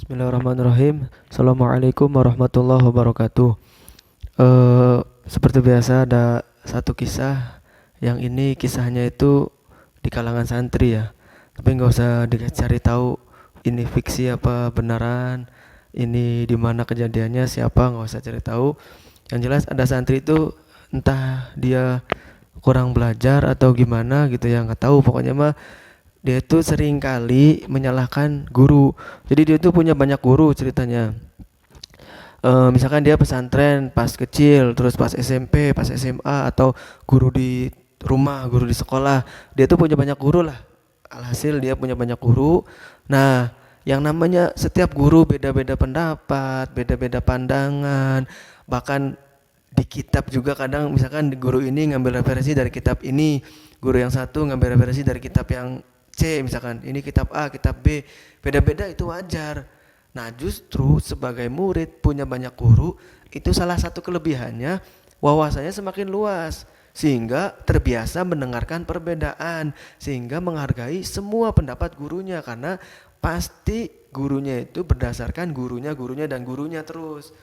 Bismillahirrahmanirrahim. Assalamualaikum warahmatullahi wabarakatuh. Seperti biasa ada satu kisah. Yang ini kisahnya itu di kalangan santri ya. Tapi nggak usah dicari tahu ini fiksi apa benaran. Ini di mana kejadiannya siapa nggak usah cari tahu. Yang jelas ada santri itu entah dia kurang belajar atau gimana gitu ya nggak tahu. Pokoknya mah dia tuh sering kali menyalahkan guru. Jadi dia tuh punya banyak guru ceritanya. Misalkan dia pesantren pas kecil, terus pas SMP, pas SMA, atau guru di rumah, guru di sekolah. Dia tuh punya banyak guru lah. Alhasil dia punya banyak guru. Nah, yang namanya setiap guru beda-beda pendapat, beda-beda pandangan. Bahkan di kitab juga kadang misalkan guru ini ngambil referensi dari kitab ini, guru yang satu ngambil referensi dari kitab yang C, misalkan ini kitab A, kitab B, beda-beda itu wajar. Nah, justru sebagai murid punya banyak guru, itu salah satu kelebihannya, wawasannya semakin luas, sehingga terbiasa mendengarkan perbedaan, sehingga menghargai semua pendapat gurunya, karena pasti gurunya itu berdasarkan gurunya dan gurunya terus.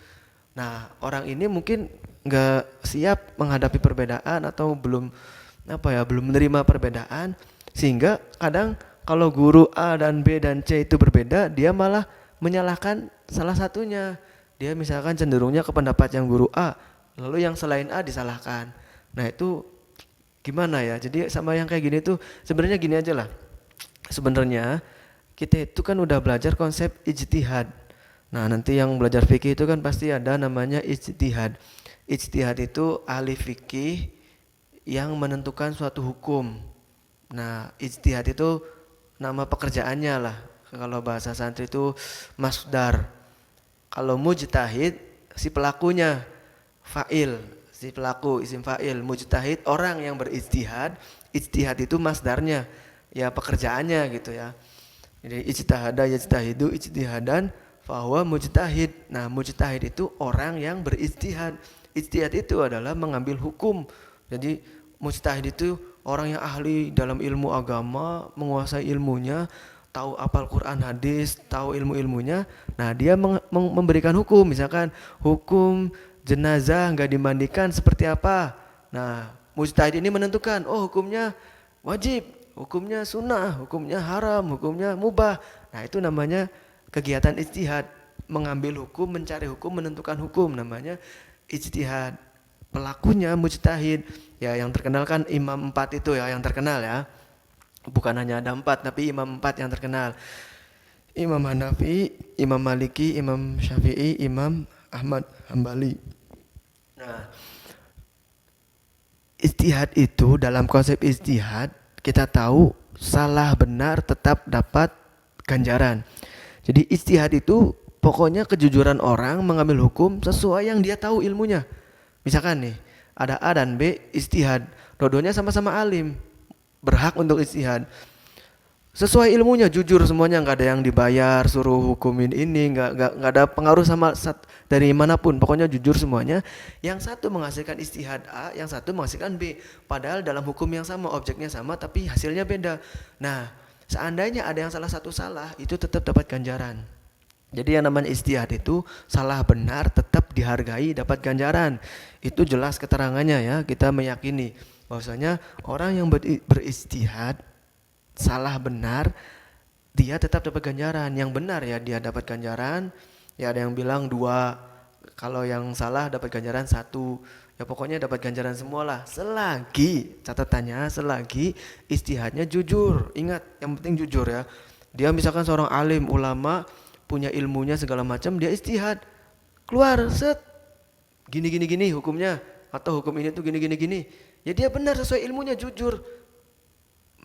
Nah, orang ini mungkin nggak siap menghadapi perbedaan atau belum menerima perbedaan, sehingga kadang kalau guru A dan B dan C itu berbeda, dia malah menyalahkan salah satunya. Dia misalkan cenderungnya ke pendapat yang guru A, lalu yang selain A disalahkan. Nah, itu gimana ya? Jadi sama yang kayak gini tuh sebenarnya gini aja lah. Sebenarnya kita itu kan udah belajar konsep ijtihad. Nah, nanti yang belajar fikih itu kan pasti ada namanya ijtihad. Ijtihad itu ahli fikih yang menentukan suatu hukum. Nah, ijtihad itu nama pekerjaannya lah. Kalau bahasa santri itu masdar. Kalau mujtahid si pelakunya, fa'il, si pelaku isim fa'il. Mujtahid orang yang berijtihad, ijtihad itu masdarnya, ya pekerjaannya gitu ya. Jadi ijtihada yajtahidu ijtihadan fahuwa mujtahid. Nah, mujtahid itu orang yang berijtihad. Ijtihad itu adalah mengambil hukum. Jadi mujtahid itu orang yang ahli dalam ilmu agama, menguasai ilmunya, tahu apal Quran hadis, tahu ilmu-ilmunya. Nah, dia memberikan hukum, misalkan hukum jenazah nggak dimandikan seperti apa. Nah, mujtahid ini menentukan, oh hukumnya wajib, hukumnya sunnah, hukumnya haram, hukumnya mubah. Nah, itu namanya kegiatan ijtihad, mengambil hukum, mencari hukum, menentukan hukum, namanya ijtihad. Pelakunya mujtahid. Ya, yang terkenal kan imam 4 itu ya, yang terkenal ya. Bukan hanya ada 4, tapi imam 4 yang terkenal. Imam Hanafi, Imam Maliki, Imam Syafi'i, Imam Ahmad Hambali. Nah, ijtihad itu dalam konsep ijtihad kita tahu salah benar tetap dapat ganjaran. Jadi ijtihad itu pokoknya kejujuran orang mengambil hukum sesuai yang dia tahu ilmunya. Misalkan nih, ada A dan B ijtihad, dua-duanya sama-sama alim, berhak untuk ijtihad. Sesuai ilmunya, jujur semuanya, nggak ada yang dibayar suruh hukumin ini, nggak ada pengaruh sama dari manapun, pokoknya jujur semuanya. Yang satu menghasilkan ijtihad A, yang satu menghasilkan B, padahal dalam hukum yang sama, objeknya sama, tapi hasilnya beda. Nah, seandainya ada yang salah satu salah, itu tetap dapat ganjaran. Jadi yang namanya ijtihad itu salah benar tetap dihargai, dapat ganjaran. Itu jelas keterangannya ya, kita meyakini bahwasanya orang yang berijtihad salah benar dia tetap dapat ganjaran. Yang benar ya dia dapat ganjaran. Ya ada yang bilang 2, kalau yang salah dapat ganjaran 1. Ya pokoknya dapat ganjaran semualah, selagi catatannya selagi ijtihadnya jujur. Ingat, yang penting jujur ya. Dia misalkan seorang alim ulama, punya ilmunya segala macam, dia ijtihad, keluar set gini hukumnya, atau hukum ini tuh gini. Ya dia benar sesuai ilmunya, jujur.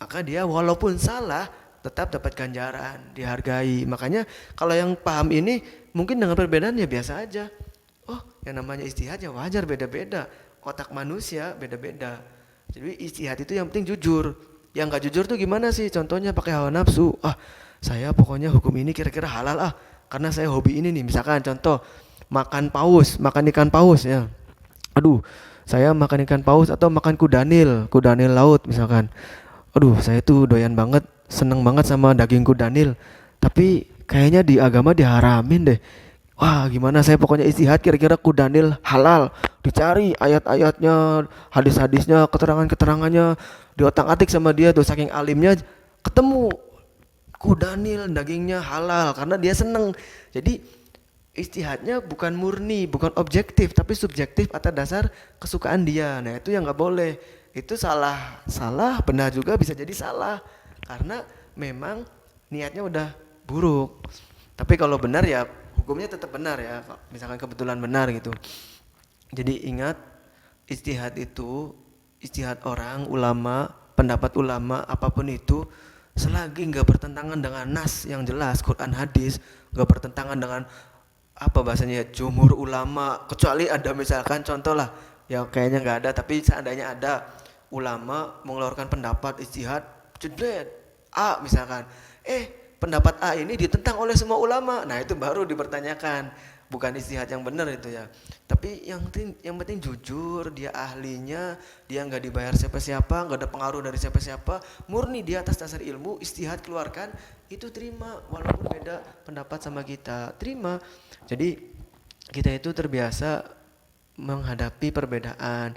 Maka dia walaupun salah tetap dapat ganjaran, dihargai. Makanya kalau yang paham ini mungkin dengan perbedaan ya biasa aja. Oh, yang namanya ijtihad ya wajar, beda-beda. Otak manusia beda-beda. Jadi ijtihad itu yang penting jujur. Yang gak jujur tuh gimana sih? Contohnya pakai hawa nafsu. Saya pokoknya hukum ini kira-kira halal karena saya hobi ini nih. Misalkan contoh makan ikan paus ya. Aduh, saya makan ikan paus atau makan kudanil laut misalkan. Aduh, saya tuh doyan banget, seneng banget sama daging kudanil. Tapi kayaknya di agama diharamin deh. Wah, gimana saya pokoknya istihad kira-kira kudanil halal. Dicari ayat-ayatnya, hadis-hadisnya, keterangan-keterangannya, diotak-atik sama dia tuh saking alimnya, ketemu kudanil dagingnya halal karena dia seneng. Jadi istihadnya bukan murni, bukan objektif, tapi subjektif atas dasar kesukaan dia. Nah, itu yang nggak boleh. Itu salah, salah, benar juga bisa jadi salah karena memang niatnya udah buruk. Tapi kalau benar ya hukumnya tetap benar ya, misalkan kebetulan benar gitu. Jadi ingat, istihad itu istihad orang, ulama, pendapat ulama apapun itu selagi nggak bertentangan dengan nas yang jelas Quran hadis, nggak bertentangan dengan apa bahasanya jumhur ulama, kecuali ada misalkan contoh lah ya kayaknya nggak ada, tapi seandainya ada ulama mengeluarkan pendapat istihad jedret A misalkan, pendapat A ini ditentang oleh semua ulama, nah itu baru dipertanyakan, bukan istihad yang benar itu ya. Tapi yang penting jujur, dia ahlinya, dia nggak dibayar siapa-siapa, nggak ada pengaruh dari siapa-siapa, murni dia atas dasar ilmu, istihad keluarkan, itu terima walaupun beda pendapat sama kita, terima. Jadi kita itu terbiasa menghadapi perbedaan.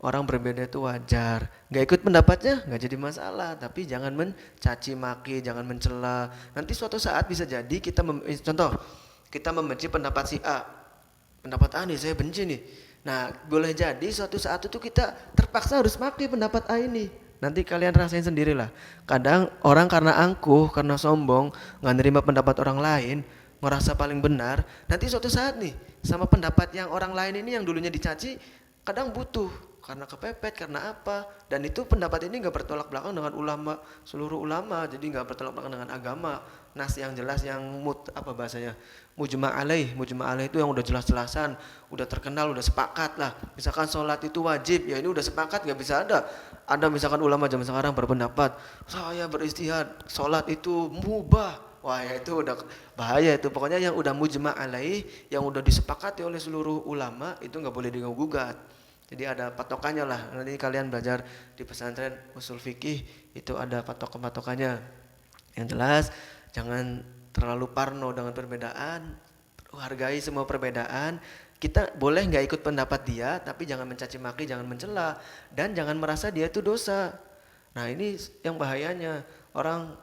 Orang berbeda itu wajar. Gak ikut pendapatnya gak jadi masalah, tapi jangan mencaci maki, jangan mencela. Nanti suatu saat bisa jadi contoh kita membenci pendapat si A, pendapat A nih saya benci nih. Nah boleh jadi suatu saat itu kita terpaksa harus maki pendapat A ini. Nanti kalian rasain sendirilah. Kadang orang karena angkuh, karena sombong, gak nerima pendapat orang lain, merasa paling benar. Nanti suatu saat nih sama pendapat yang orang lain ini yang dulunya dicaci, kadang butuh karena kepepet, karena apa, dan itu pendapat ini nggak bertolak belakang dengan ulama, seluruh ulama, jadi nggak bertolak belakang dengan agama, nas yang jelas, yang mujma' alaih itu yang udah jelas-jelasan, udah terkenal, udah sepakat lah. Misalkan sholat itu wajib, ya ini udah sepakat, nggak bisa ada misalkan ulama zaman sekarang berpendapat saya beristihad sholat itu mubah, wah ya itu udah bahaya itu. Pokoknya yang udah mujma' alaih, yang udah disepakati oleh seluruh ulama itu nggak boleh diganggu-gugat. Jadi ada patokannya lah. Nanti kalian belajar di pesantren usul fikih itu ada patokannya. Yang jelas jangan terlalu parno dengan perbedaan, hargai semua perbedaan. Kita boleh nggak ikut pendapat dia, tapi jangan mencaci maki, jangan mencela, dan jangan merasa dia itu dosa. Nah ini yang bahayanya, orang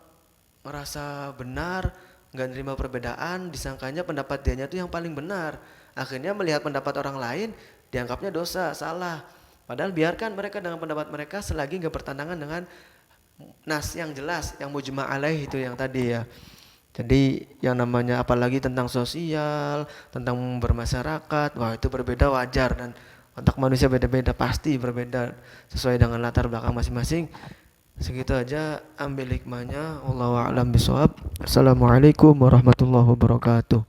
merasa benar, nggak nerima perbedaan, disangkanya pendapat dianya itu yang paling benar. Akhirnya melihat pendapat orang lain dianggapnya dosa, salah. Padahal biarkan mereka dengan pendapat mereka selagi nggak bertentangan dengan nas yang jelas, yang mujma' alaih itu yang tadi ya. Jadi yang namanya apalagi tentang sosial, tentang bermasyarakat, wah itu berbeda wajar, dan otak manusia beda-beda, pasti berbeda sesuai dengan latar belakang masing-masing. Segitu aja, ambil hikmahnya. Wallahu a'lam bishawab. Assalamualaikum warahmatullahi wabarakatuh.